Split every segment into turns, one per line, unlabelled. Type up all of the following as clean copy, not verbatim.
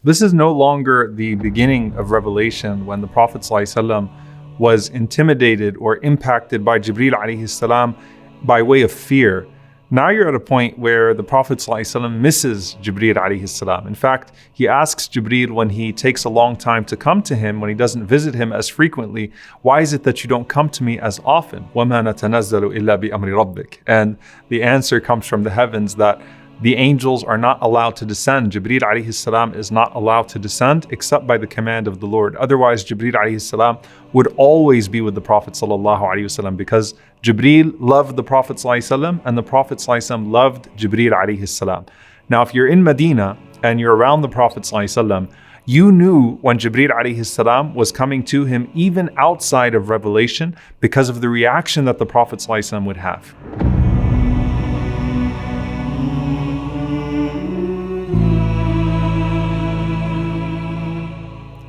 This is no longer the beginning of revelation when the Prophet ﷺ was intimidated or impacted by Jibreel alayhi salam by way of fear. Now you're at a point where the Prophet ﷺ misses Jibreel alayhi salam. In fact, he asks Jibreel when he takes a long time to come to him, when he doesn't visit him as frequently, why is it that you don't come to me as often? وَمَا نَتَنَزَّلُ إِلَّا بِأَمْرِ رَبِّكَ. And the answer comes from the heavens that the angels are not allowed to descend. Jibreel alayhi salam is not allowed to descend except by the command of the Lord. Otherwise, Jibreel alayhi salam would always be with the Prophet sallallahu alaihi wasallam, because Jibreel loved the Prophet sallallahu alaihi wasallam and the Prophet sallallahu alaihi wasallam loved Jibreel alayhi salam. Now, if you're in Medina and you're around the Prophet sallallahu alaihi wasallam, you knew when Jibreel alayhi salam was coming to him, even outside of revelation, because of the reaction that the Prophet sallallahu alaihi wasallam would have.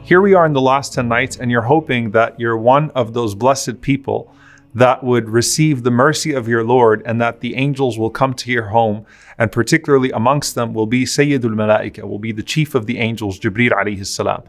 Here we are in the last 10 nights, and you're hoping that you're one of those blessed people that would receive the mercy of your Lord, and that the angels will come to your home, and particularly amongst them will be Sayyidul Malaika, will be the chief of the angels, Jibreel alayhi salam.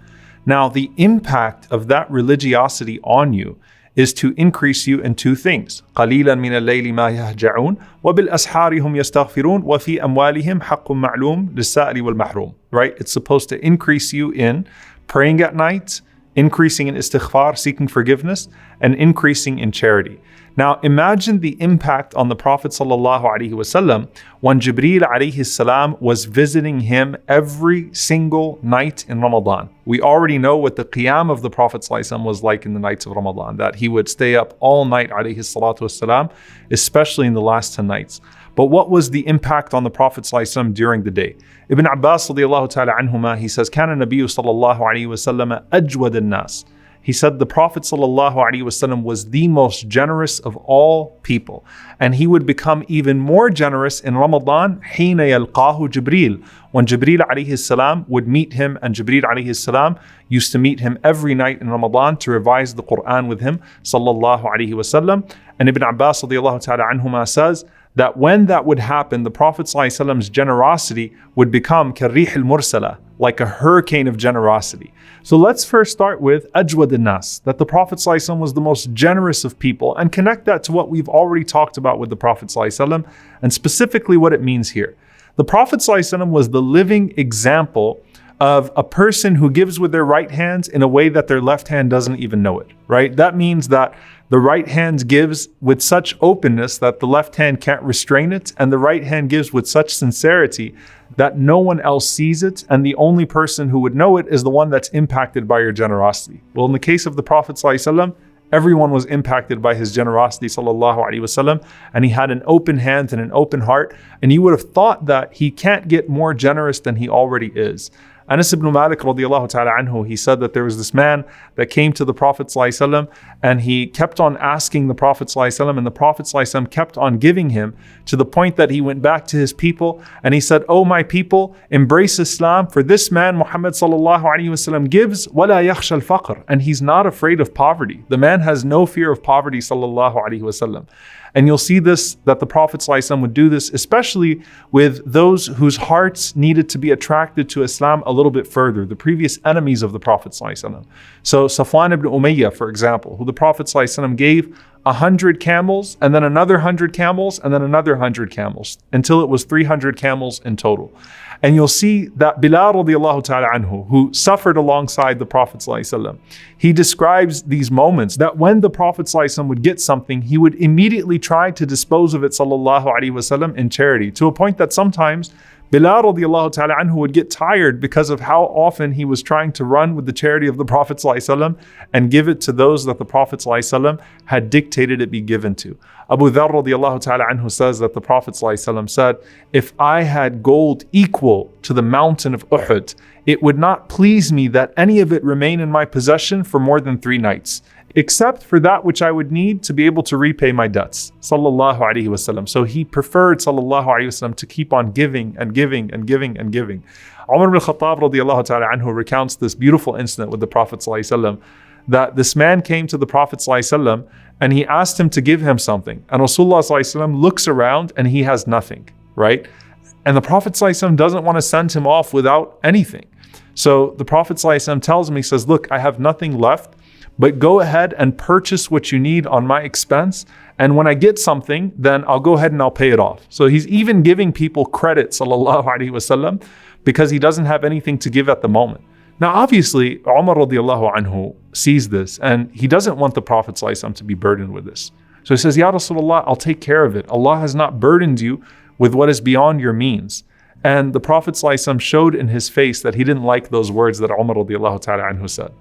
Now, the impact of that religiosity on you is to increase you in two things. قَلِيلًا مِنَ اللَّيْلِ مَا يَهْجَعُونَ وَبِالْأَسْحَارِ هُمْ يَسْتَغْفِرُونَ وَفِي أَمْوَالِهِمْ حَقٌّ مَعْلُومٌ لِلسَّائِلِ وَالْمَحْرُومِ. Right? It's supposed to increase you in praying at night, increasing in istighfar, seeking forgiveness, and increasing in charity. Now imagine the impact on the Prophet ﷺ when Jibreel alayhi salam was visiting him every single night in Ramadan. We already know what the qiyam of the Prophet ﷺ was like in the nights of Ramadan, that he would stay up all night alayhi salatu wasalam, especially in the last 10 nights. But what was the impact on the Prophet ﷺ during the day? Ibn Abbas radiallahu ta'ala anhuma, he says, كان النبي صلى الله عليه وسلم أجود الناس. He said the Prophet ﷺ was the most generous of all people. And he would become even more generous in Ramadan, حين يلقاه جبريل, when Jibreel alayhi salam would meet him, and Jibreel alayhi salam used to meet him every night in Ramadan to revise the Qur'an with him, sallallahu alayhi wasallam. And Ibn Abbas radiallahu ta'ala anhuma says that when that would happen, the Prophet ﷺ's generosity would become كَالرِّيحِ الْمُرْسَلَةِ, like a hurricane of generosity. So let's first start with أَجْوَدِ النَّاسِ, that the Prophet ﷺ was the most generous of people, and connect that to what we've already talked about with the Prophet ﷺ, and specifically what it means here. The Prophet ﷺ was the living example of a person who gives with their right hands in a way that their left hand doesn't even know it, right? That means that the right hand gives with such openness that the left hand can't restrain it, and the right hand gives with such sincerity that no one else sees it, and the only person who would know it is the one that's impacted by your generosity. Well, in the case of the Prophet ﷺ, everyone was impacted by his generosity, sallallahu alaihi wasallam, and he had an open hand and an open heart, and you would have thought that he can't get more generous than he already is. Anas ibn Malik radiallahu ta'ala anhu, he said that there was this man that came to the Prophet ﷺ, and he kept on asking the Prophet ﷺ, and the Prophet ﷺ kept on giving him, to the point that he went back to his people and he said, "Oh my people, embrace Islam, for this man Muhammad sallallahu alaihi wasallam gives وَلَا يَخْشَى الْفَقْرِ, and he's not afraid of poverty. The man has no fear of poverty sallallahu alaihi wasallam." And you'll see this, that the Prophet ﷺ would do this, especially with those whose hearts needed to be attracted to Islam a little bit further, the previous enemies of the Prophet ﷺ. So Safwan ibn Umayyah, for example, who the Prophet ﷺ gave 100 camels, and then another 100 camels, and then another 100 camels, until it was 300 camels in total. And you'll see that Bilal radiallahu ta'ala anhu, who suffered alongside the Prophet ﷺ, he describes these moments that when the Prophet ﷺ would get something, he would immediately try to dispose of it sallallahu alaihi wasallam in charity, to a point that sometimes Bilal radiallahu ta'ala anhu would get tired because of how often he was trying to run with the charity of the Prophet ﷺ and give it to those that the Prophet ﷺ had dictated it be given to. Abu Dharr radiallahu ta'ala anhu says that the Prophet ﷺ said, "If I had gold equal to the mountain of Uhud, it would not please me that any of it remain in my possession for more than 3 nights, except for that which I would need to be able to repay my debts." Sallallahu alaihi wasallam. So he preferred sallallahu alaihi wasallam to keep on giving and giving and giving and giving. Omar ibn Khattab radiallahu ta'ala anhu recounts this beautiful incident with the Prophet sallallahu alaihi wasallam, that this man came to the Prophet sallallahu alaihi wasallam and he asked him to give him something. And Rasulullah sallallahu alaihi wasallam looks around and he has nothing, right? And the Prophet ﷺ doesn't want to send him off without anything. So the Prophet ﷺ tells him, he says, look, I have nothing left, but go ahead and purchase what you need on my expense. And when I get something, then I'll go ahead and I'll pay it off. So he's even giving people credit, sallallahu alaihi wasallam, because he doesn't have anything to give at the moment. Now, obviously, Umar radiallahu anhu sees this and he doesn't want the Prophet ﷺ to be burdened with this. So he says, Ya Rasulullah, I'll take care of it. Allah has not burdened you with what is beyond your means. And the Prophet ﷺ showed in his face that he didn't like those words that Umar radiallahu ta'ala anhu said.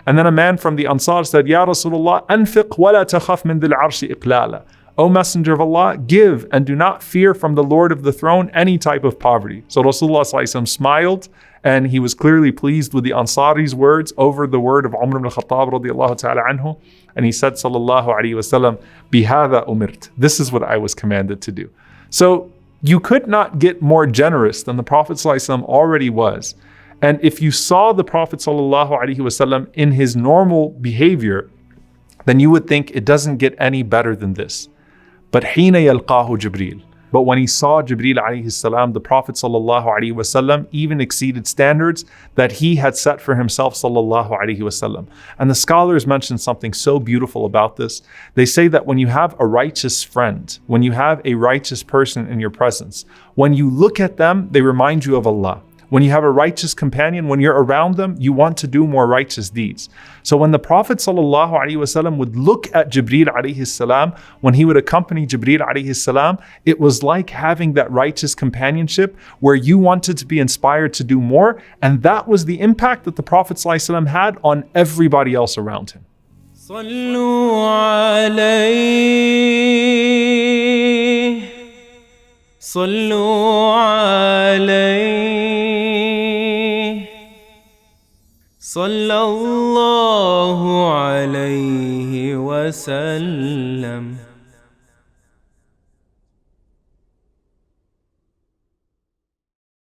And then a man from the Ansar said, Ya Rasulullah, anfiq wa la takhaf min dhil arshi iqlala. O Messenger of Allah, give and do not fear from the Lord of the throne any type of poverty. So Rasulullah ﷺ smiled and he was clearly pleased with the Ansari's words over the word of Umar ibn al-Khattab radiallahu ta'ala anhu. And he said, sallallahu alayhi wasallam, bihadha umirt. This is what I was commanded to do. So you could not get more generous than the Prophet ﷺ already was. And if you saw the Prophet ﷺ in his normal behavior, then you would think it doesn't get any better than this. But حين يلقاه Jibreel. But when he saw Jibreel alayhi salam, the Prophet ﷺ even exceeded standards that he had set for himself sallallahu alaihi wasallam. And the scholars mention something so beautiful about this. They say that when you have a righteous friend, when you have a righteous person in your presence, when you look at them, they remind you of Allah. When you have a righteous companion, when you're around them, you want to do more righteous deeds. So when the Prophet ﷺ would look at Jibreel alayhi salam, when he would accompany Jibreel alayhi salam, it was like having that righteous companionship where you wanted to be inspired to do more. And that was the impact that the Prophet ﷺ had on everybody else around him.
صلوا عليه صلوا عليه صلى الله عليه وسلم